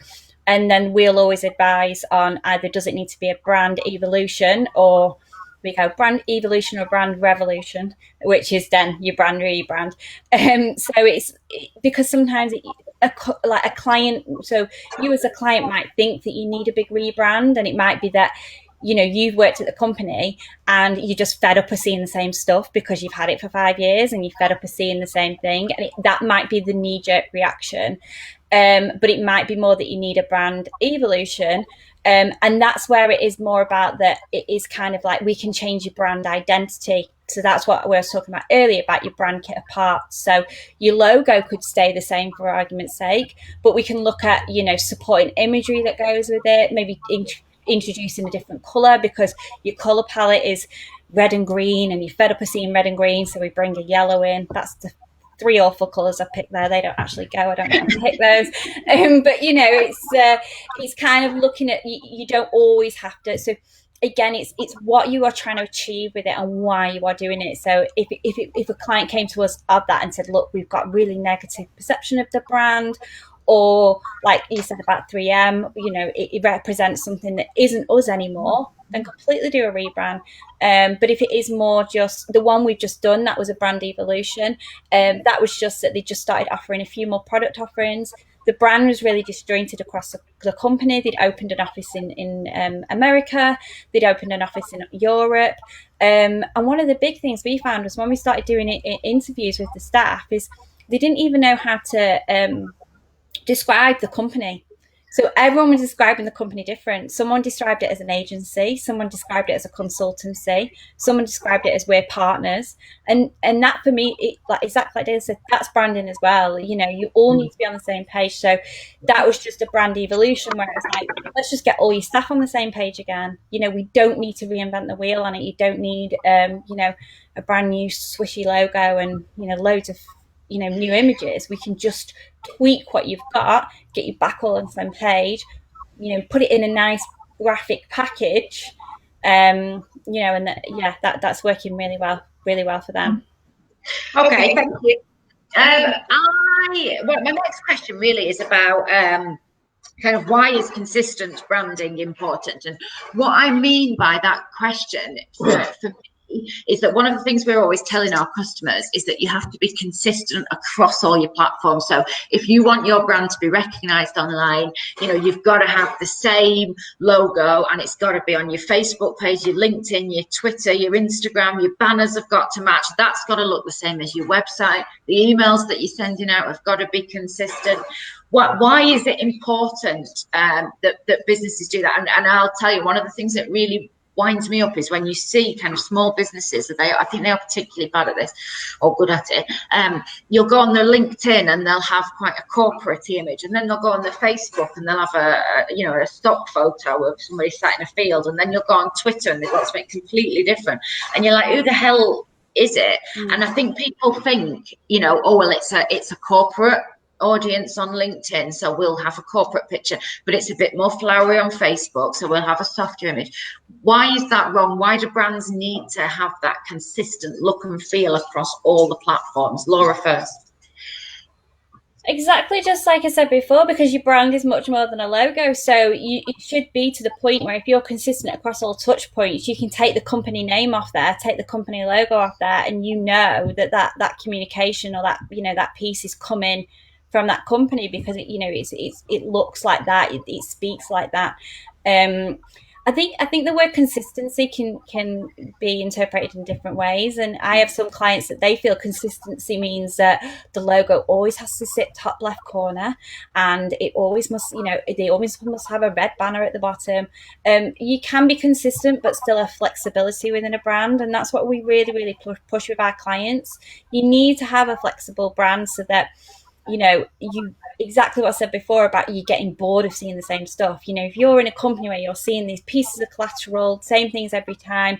And then we'll always advise on either does it need to be a brand evolution, or we go brand evolution or brand revolution, which is then your brand rebrand. So it's because sometimes a client, so you as a client might think that you need a big rebrand, and it might be that you've worked at the company and you're just fed up of seeing the same stuff because you've had it for 5 years and you're fed up of seeing the same thing, and that might be the knee-jerk reaction. But it might be more that you need a brand evolution. And that's where it is more about that it is kind of like we can change your brand identity. So that's what we were talking about earlier about your brand kit of parts. So your logo could stay the same for argument's sake, but we can look at, supporting imagery that goes with it, maybe introducing a different colour because your colour palette is red and green and you're fed up of seeing red and green. So we bring a yellow in. That's the 3 awful colours I picked there. They don't actually go. I don't know how to pick those. But it's kind of looking at you don't always have to. So again, it's what you are trying to achieve with it and why you are doing it. So if a client came to us of that and said, look, we've got really negative perception of the brand, or like you said about 3M, it represents something that isn't us anymore, then completely do a rebrand. But if it is more just the one we've just done, that was a brand evolution. That was just that they just started offering a few more product offerings. the brand was really disjointed across the company. They'd opened an office in America, they'd opened an office in Europe. And one of the big things we found was when we started doing interviews with the staff is they didn't even know how to describe the company. So everyone was describing the company different. Someone described it as an agency, someone described it as a consultancy, someone described it as we're partners. And that for me, like exactly like Dale said, that's branding as well. You know, you all need to be on the same page. So that was just a brand evolution where it's like, let's just get all your staff on the same page again. You know, we don't need to reinvent the wheel on it. You don't need you know, a brand new swishy logo and, you know, loads of, you know, new images. We can just tweak what you've got, get you back all on the same page, you know, put it in a nice graphic package, you know, and that's working really well for them. Okay, thank you. My next question really is about kind of why is consistent branding important? And what I mean by that question for me is that one of the things we're always telling our customers is that you have to be consistent across all your platforms. So if you want your brand to be recognized online, you know, you've got to have the same logo, and it's got to be on your Facebook page, your LinkedIn, your Twitter, your Instagram. Your banners have got to match. That's got to look the same as your website. The emails that you're sending out have got to be consistent. Why is it important that businesses do that? And I'll tell you, one of the things that really winds me up is when you see kind of small businesses that I think they are particularly bad at this or good at it. You'll go on their LinkedIn and they'll have quite a corporate image, and then they'll go on their Facebook and they'll have a stock photo of somebody sat in a field, and then you'll go on Twitter and they've got something completely different, and you're like, who the hell is it? And I think people think, you know, oh well, it's a corporate audience on LinkedIn, so we'll have a corporate picture, but it's a bit more flowery on Facebook, so we'll have a softer image. Why is that wrong? Why do brands need to have that consistent look and feel across all the platforms? Laura first. Exactly, just like I said before, because your brand is much more than a logo. So it should be to the point where if you're consistent across all touch points, you can take the company name off there, take the company logo off there, and you know that communication or that, you know, that piece is coming from that company because it, you know, it looks like that, it speaks like that. I think the word consistency can be interpreted in different ways, and I have some clients that they feel consistency means that the logo always has to sit top left corner, and it always must, you know, they always must have a red banner at the bottom. You can be consistent, but still have flexibility within a brand, and that's what we really push with our clients. You need to have a flexible brand so that, you know, you exactly what I said before about you getting bored of seeing the same stuff. You know, if you're in a company where you're seeing these pieces of collateral, same things every time,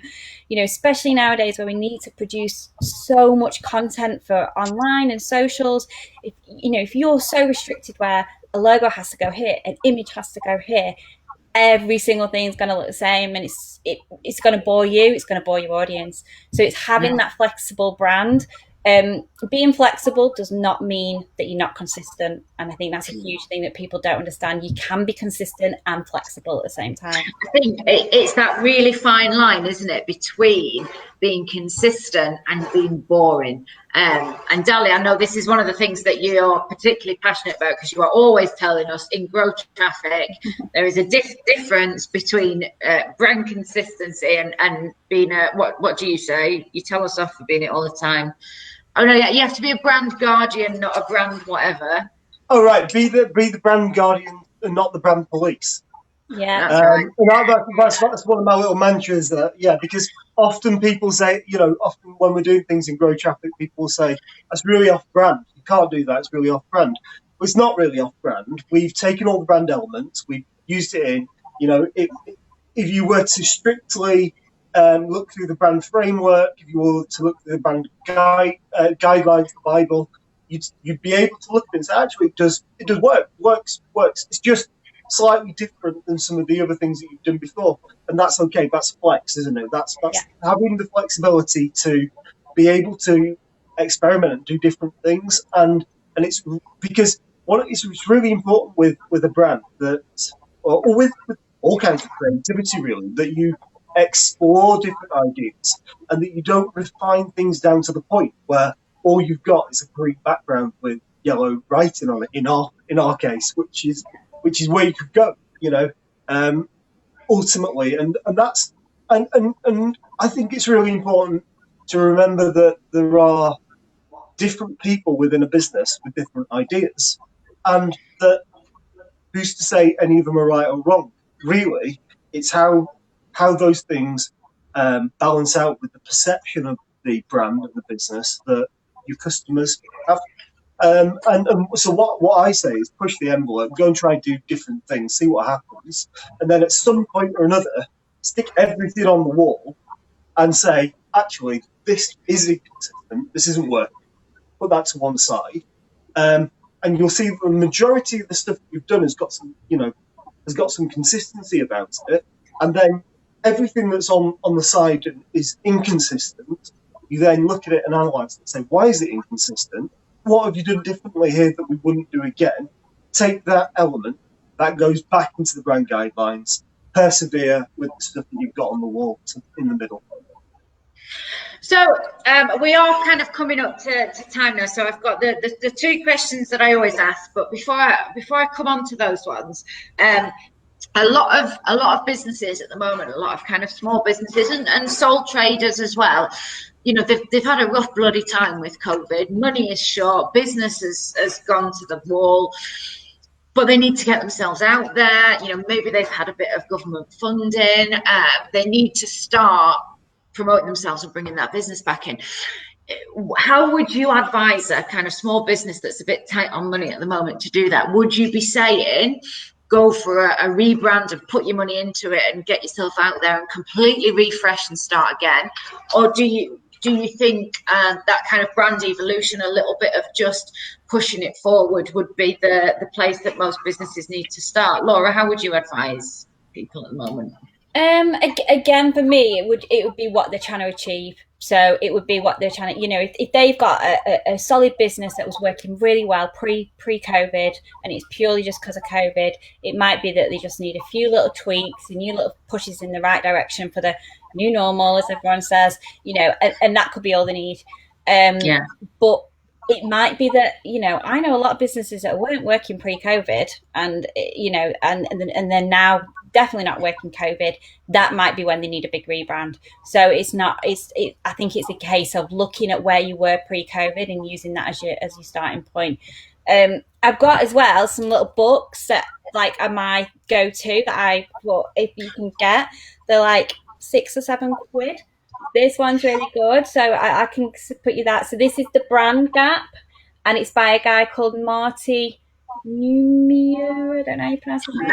you know, especially nowadays where we need to produce so much content for online and socials, if you're so restricted where a logo has to go here, an image has to go here, every single thing is going to look the same, and it's going to bore you, it's going to bore your audience. So it's having that flexible brand. Being flexible does not mean that you're not consistent, and I think that's a huge thing that people don't understand. You can be consistent and flexible at the same time. I think it's that really fine line, isn't it, between being consistent and being boring. And Dali, I know this is one of the things that you're particularly passionate about, because you are always telling us in GrowTraffic there is a difference between brand consistency and being what do you say? You tell us off for being it all the time. Oh no, yeah, you have to be a brand guardian, not a brand whatever. Oh right, be the brand guardian and not the brand police. Yeah, that's right. And that's one of my little mantras. Because often people say, you know, often when we're doing things in GrowTraffic, people say that's really off-brand. You can't do that. It's really off-brand. But it's not really off-brand. We've taken all the brand elements, we've used it in. You know, if you were to strictly look through the brand framework, if you were to look through the brand guidelines, the Bible, you'd be able to look at it and say, actually, it does works. It's just slightly different than some of the other things that you've done before, and that's okay. That's flex, isn't it? That's having the flexibility to be able to experiment and do different things, and it's because it's really important with a brand that, or with all kinds of creativity, really, that you explore different ideas and that you don't refine things down to the point where all you've got is a green background with yellow writing on it in our case, which is where you could go, ultimately, and that's and I think it's really important to remember that there are different people within a business with different ideas, and that who's to say any of them are right or wrong? Really, it's how those things balance out with the perception of the brand and the business that your customers have. And so what I say is push the envelope, go and try and do different things, see what happens, and then at some point or another, stick everything on the wall and say, actually, this is inconsistent, this isn't working. Put that to one side, and you'll see the majority of the stuff that you've done has got some consistency about it, and then everything that's on the side is inconsistent. You then look at it and analyse it and say, why is it inconsistent? What have you done differently here that we wouldn't do again? Take that element that goes back into the brand guidelines, persevere with the stuff that you've got on the wall in the middle. So we are kind of coming up to time now. So I've got the two questions that I always ask, but before I come on to those ones, a lot of businesses at the moment, a lot of kind of small businesses and sole traders as well, they've had a rough bloody time with COVID. Money is short, business has gone to the wall, but they need to get themselves out there. Maybe they've had a bit of government funding. They need to start promoting themselves and bringing that business back in. How would you advise a kind of small business that's a bit tight on money at the moment to do that? Would you be saying go for a rebrand and put your money into it and get yourself out there and completely refresh and start again? Or do you think that kind of brand evolution, a little bit of just pushing it forward, would be the place that most businesses need to start? Laura, how would you advise people at the moment? Again, for me, it would be what they're trying to achieve. So it would be what they're trying to, if they've got a solid business that was working really well pre-COVID, and it's purely just because of COVID, it might be that they just need a few little tweaks, a new little pushes in the right direction for the new normal, as everyone says, and that could be all they need. But it might be that, I know a lot of businesses that weren't working pre-COVID and then now definitely not working COVID. That might be when they need a big rebrand. So I think it's a case of looking at where you were pre-COVID and using that as your starting point. I've got as well some little books that are my go-to that I thought if you can get, they're like £6 or £7. This one's really good, so I can put you that. So this is The Brand Gap, and it's by a guy called Marty Numio. I don't know how you pronounce his name.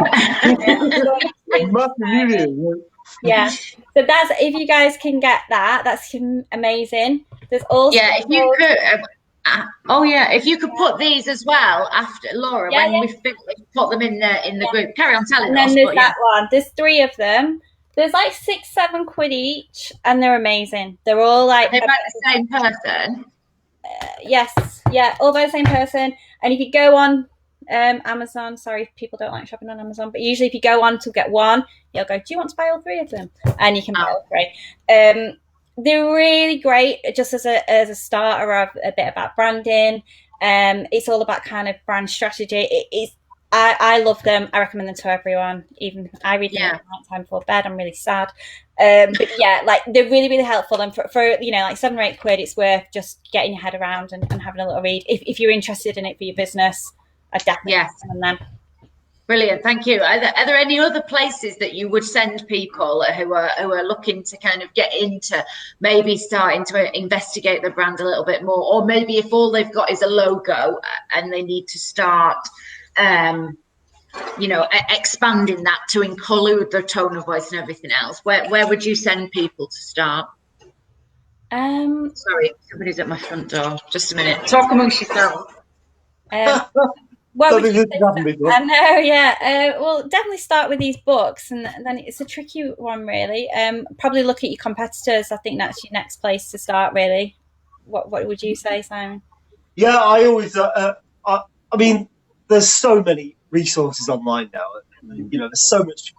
Yeah. So that's, if you guys can get that, that's amazing. There's also if you could. If you could put these as well after Laura, we put them in the group. Carry on telling us. And then there's that one. There's 3 of them. There's like £6-7 each, and they're amazing. They're all like they're by the same person. Yes, yeah, all by the same person. And if you go on Amazon, sorry if people don't like shopping on Amazon, but usually if you go on to get one, you'll go, do you want to buy all 3 of them? And you can buy all 3. They're really great just as a starter of a bit about branding. It's all about kind of brand strategy. I love them. I recommend them to everyone. Even I read them at night time before bed. I'm really sad. But yeah, they're really, really helpful. And for £7 or £8, it's worth just getting your head around and having a little read. If you're interested in it for your business, I definitely recommend them. Brilliant, thank you. Are there any other places that you would send people who are looking to kind of get into maybe starting to investigate the brand a little bit more, or maybe if all they've got is a logo and they need to start expanding that to include their tone of voice and everything else? Where would you send people to start? Sorry, somebody's at my front door. Just a minute. Talk amongst yourselves. I know, yeah. Well, definitely start with these books, and then it's a tricky one, really. Probably look at your competitors. I think that's your next place to start, really. What would you say, Simon? Yeah, I always. I mean, there's so many resources online now. There's so much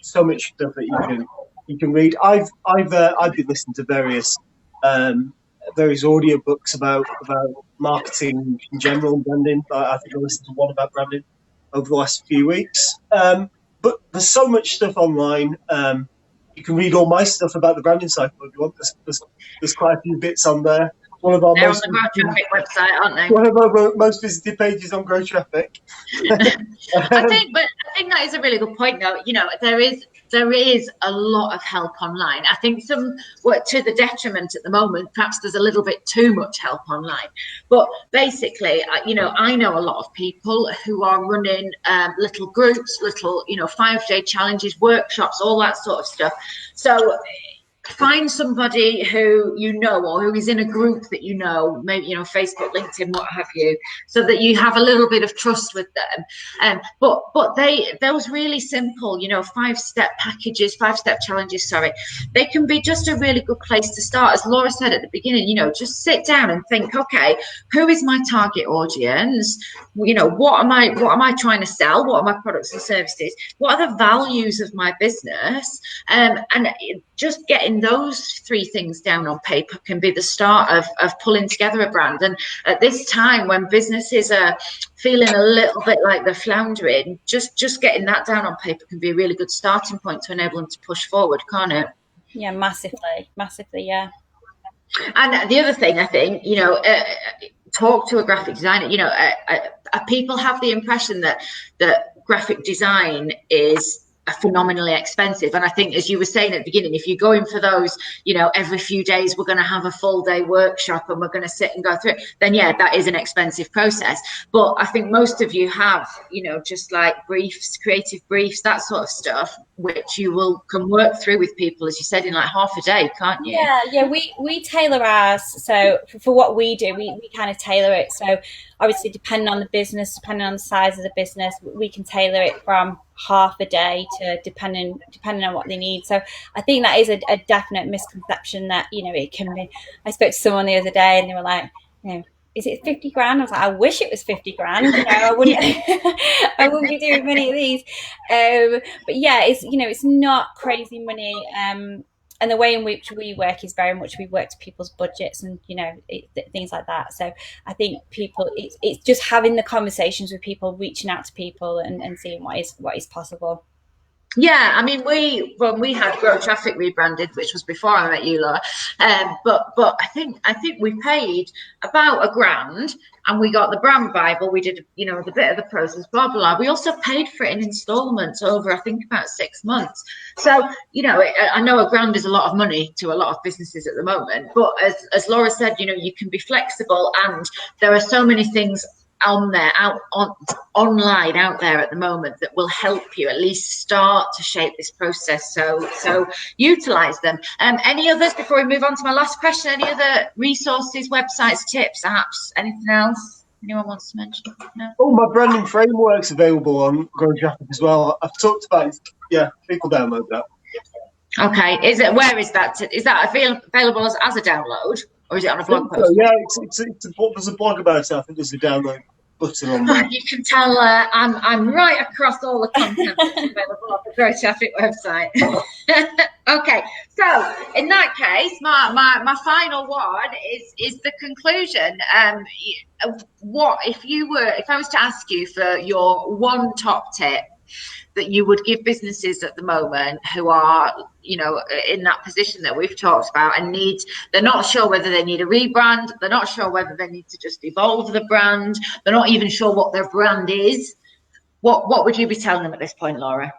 stuff that you can read. I've been listening to various various audio books about marketing in general and branding. I think I listened to one about branding over the last few weeks. But there's so much stuff online. You can read all my stuff about the branding cycle if you want. There's quite a few bits on there. They're on the GrowTraffic website, aren't they? One of our most visited pages on GrowTraffic. I think that is a really good point, though. You know, there is a lot of help online. I think to the detriment at the moment, perhaps there's a little bit too much help online. But basically, you know, I know a lot of people who are running little groups, little, you know, 5-day challenges, workshops, all that sort of stuff. So find somebody who you know, or who is in a group that you know, maybe, you know, Facebook, LinkedIn, what have you, so that you have a little bit of trust with them. But those really simple, you know, 5-step packages, 5-step challenges, they can be just a really good place to start. As Laura said at the beginning, you know, just sit down and think, okay, who is my target audience? You know, what am I trying to sell? What are my products and services? What are the values of my business? And just getting those 3 things down on paper can be the start of pulling together a brand. And at this time when businesses are feeling a little bit like they're floundering, just getting that down on paper can be a really good starting point to enable them to push forward, can't it? Yeah, massively, yeah. And the other thing, I think, you know, talk to a graphic designer. You know, people have the impression that graphic design is phenomenally expensive, and I think, as you were saying at the beginning, if you're going for those, you know, every few days we're going to have a full day workshop and we're going to sit and go through it, then yeah, that is an expensive process. But I think most of you have, you know, just like briefs, creative briefs, that sort of stuff, which you can work through with people, as you said, in like half a day, can't you? Yeah, we tailor ours. So for what we do, we kind of tailor it. So obviously, depending on the business, depending on the size of the business, we can tailor it from half a day to depending on what they need. So I think that is a definite misconception that, you know, it can be. I spoke to someone the other day and they were like, you know, is it 50 grand? I was like, I wish it was 50 grand. You know, I wouldn't I wouldn't be doing many of these. But yeah, it's, you know, it's not crazy money. And the way in which we work is very much, we work to people's budgets and, you know, things like that. So I think people, it's just having the conversations with people, reaching out to people and seeing what is possible. Yeah, I mean, when we had GrowTraffic rebranded, which was before I met you, Laura, but I think we paid about £1,000, and we got the brand Bible. We did, you know, the bit of the process, blah blah. We also paid for it in installments over, I think, about 6 months. So, you know, I know £1,000 is a lot of money to a lot of businesses at the moment, but as Laura said, you know, you can be flexible, and there are so many things online out there at the moment that will help you at least start to shape this process. So utilize them. Any others before we move on to my last question? Any other resources, websites, tips, apps, anything else anyone wants to mention? No? Oh, my branding framework's available on GrowTraffic as well. I've talked about it. Yeah, people download that. Okay, where is that? Is that available as a download, or is it on a blog post? So, yeah, there's a blog about it. I think there's a download button on there. You can tell I'm right across all the content that's available on the GrowTraffic website. Okay, so in that case, my final one is the conclusion. What if I was to ask you for your one top tip that you would give businesses at the moment who are, you know, in that position that we've talked about and they're not sure whether they need a rebrand, they're not sure whether they need to just evolve the brand, they're not even sure what their brand is, what would you be telling them at this point, Laura?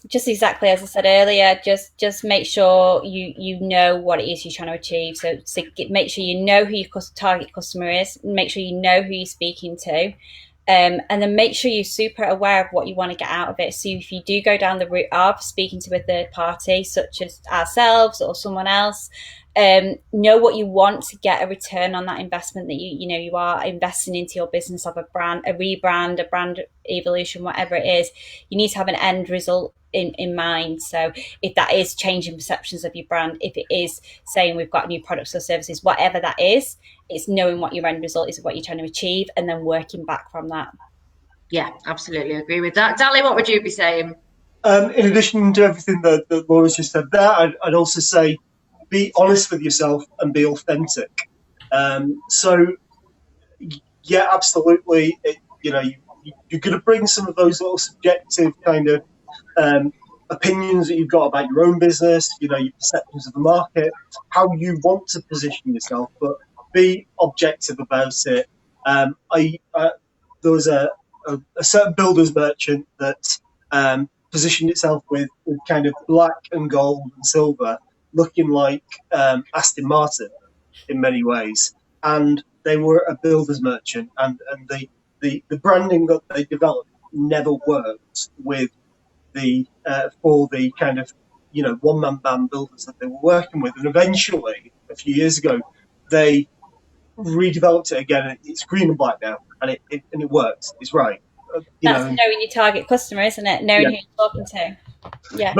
Just exactly as I said earlier, just make sure you know what it is you're trying to achieve. So make sure you know who your target customer is, make sure you know who you're speaking to. And then make sure you're super aware of what you want to get out of it. So if you do go down the route of speaking to a third party, such as ourselves or someone else, know what you want to get a return on that investment that you are investing into your business, of a brand, a rebrand, a brand evolution, whatever it is. You need to have an end result in mind. So if that is changing perceptions of your brand, if it is saying we've got new products or services, whatever that is, it's knowing what your end result is, what you're trying to achieve, and then working back from that. Yeah, absolutely agree with that. Dali, what would you be saying? In addition to everything that Laura's just said there, I'd also say be honest with yourself and be authentic. So yeah, absolutely. You're going to bring some of those little subjective kind of opinions that you've got about your own business, your perceptions of the market, how you want to position yourself, but be objective about it. There was a certain builder's merchant that positioned itself with kind of black and gold and silver, looking like Aston Martin in many ways, and they were a builder's merchant, and the branding that they developed never worked with for the kind of one-man band builders that they were working with. And eventually, a few years ago, they redeveloped it again. It's green and black now, and it works. It's right. That's knowing your target customer, isn't it? Knowing who you're talking to. Yeah.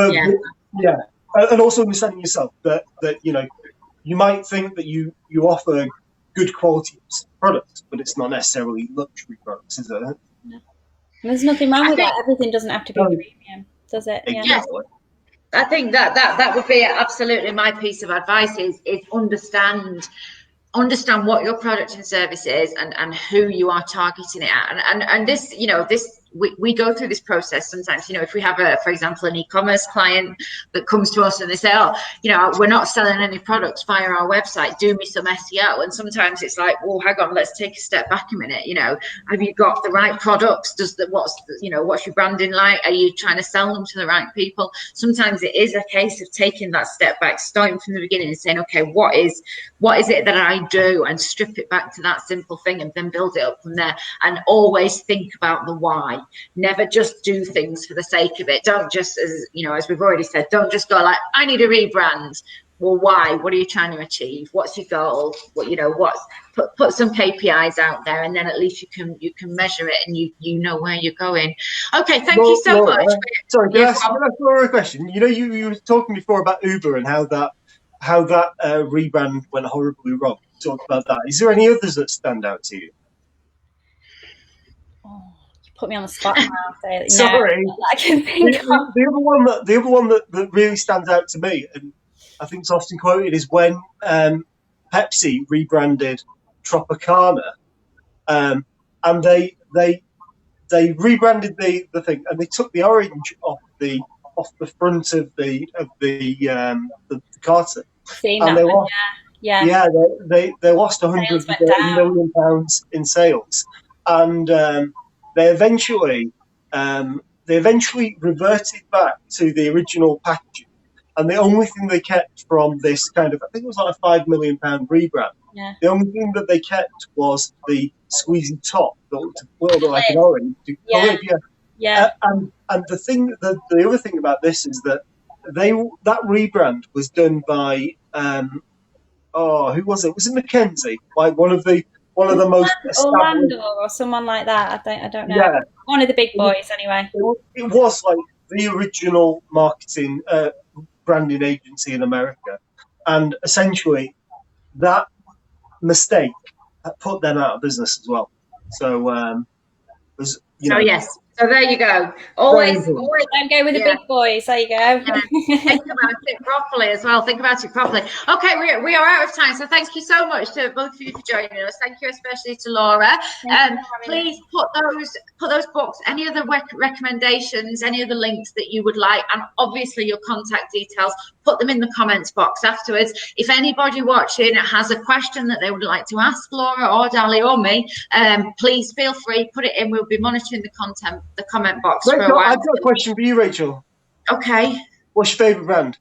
Yeah. And also understanding yourself that you might think that you offer good quality products, but it's not necessarily luxury products, is it? No. There's nothing wrong with that. Everything doesn't have to be premium, does it? Exactly. Yes. I think that would be absolutely my piece of advice is understand what your product and service is and who you are targeting it at. And this, we go through this process sometimes, if we have for example, an e-commerce client that comes to us and they say, we're not selling any products via our website, do me some SEO. And sometimes it's like, well, hang on, let's take a step back a minute. Have you got the right products? What's your branding like? Are you trying to sell them to the right people? Sometimes it is a case of taking that step back, starting from the beginning and saying, okay, what is it that I do, and strip it back to that simple thing and then build it up from there. And always think about the why. Never just do things for the sake of it. Don't just, as we've already said, don't just go like, I need a rebrand. Well, why? What are you trying to achieve? What's your goal? Put some KPIs out there, and then at least you can measure it and you know where you're going. Okay, thank you so much. Sorry, can I ask Laura a question? You were talking before about Uber and how that rebrand went horribly wrong. Talked about that. Is there any others that stand out to you? Oh, you put me on the spot now. So, sorry. No, I can think the other one that really stands out to me, and I think it's often quoted, is when Pepsi rebranded Tropicana, and they rebranded the thing, and they took the orange off the front of the carton. And they lost 100 million pounds in sales, and they eventually reverted back to the original packaging. And the only thing they kept from this kind of, I think it was like a £5 million rebrand. Yeah. The only thing that they kept was the squeezy top that looked a little bit like an orange. Yeah. And the other thing about this is that that rebrand was done by who was it? Was it Mackenzie? Like one of the most Orlando or someone like that. I don't know. Yeah. One of the big boys, anyway. It was like the original marketing branding agency in America, and essentially that mistake put them out of business as well. So yes. So there you go. Always don't go with the big boys. There you go. Think about it properly as well. Think about it properly. Okay, we are out of time. So thank you so much to both of you for joining us. Thank you especially to Laura. Please put those books, any other recommendations, any other links that you would like, and obviously your contact details. Put them in the comments box afterwards. If anybody watching has a question that they would like to ask Laura or Dali or me, please feel free, put it in. We'll be monitoring the comment box for a while. I've got a question for you, Rachel. Okay. What's your favourite brand?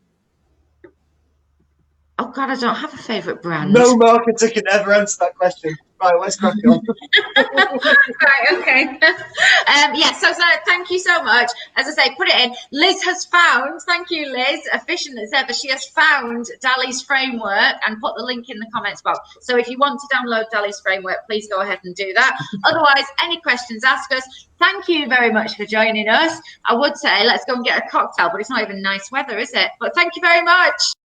Oh God, I don't have a favourite brand. No marketer can ever answer that question. Right, let's crack on. Right, okay. So thank you so much. As I say, put it in. Liz has found, thank you, Liz, efficient as ever. She has found Dali's framework and put the link in the comments box. So if you want to download Dali's framework, please go ahead and do that. Otherwise, any questions, ask us. Thank you very much for joining us. I would say let's go and get a cocktail, but it's not even nice weather, is it? But thank you very much.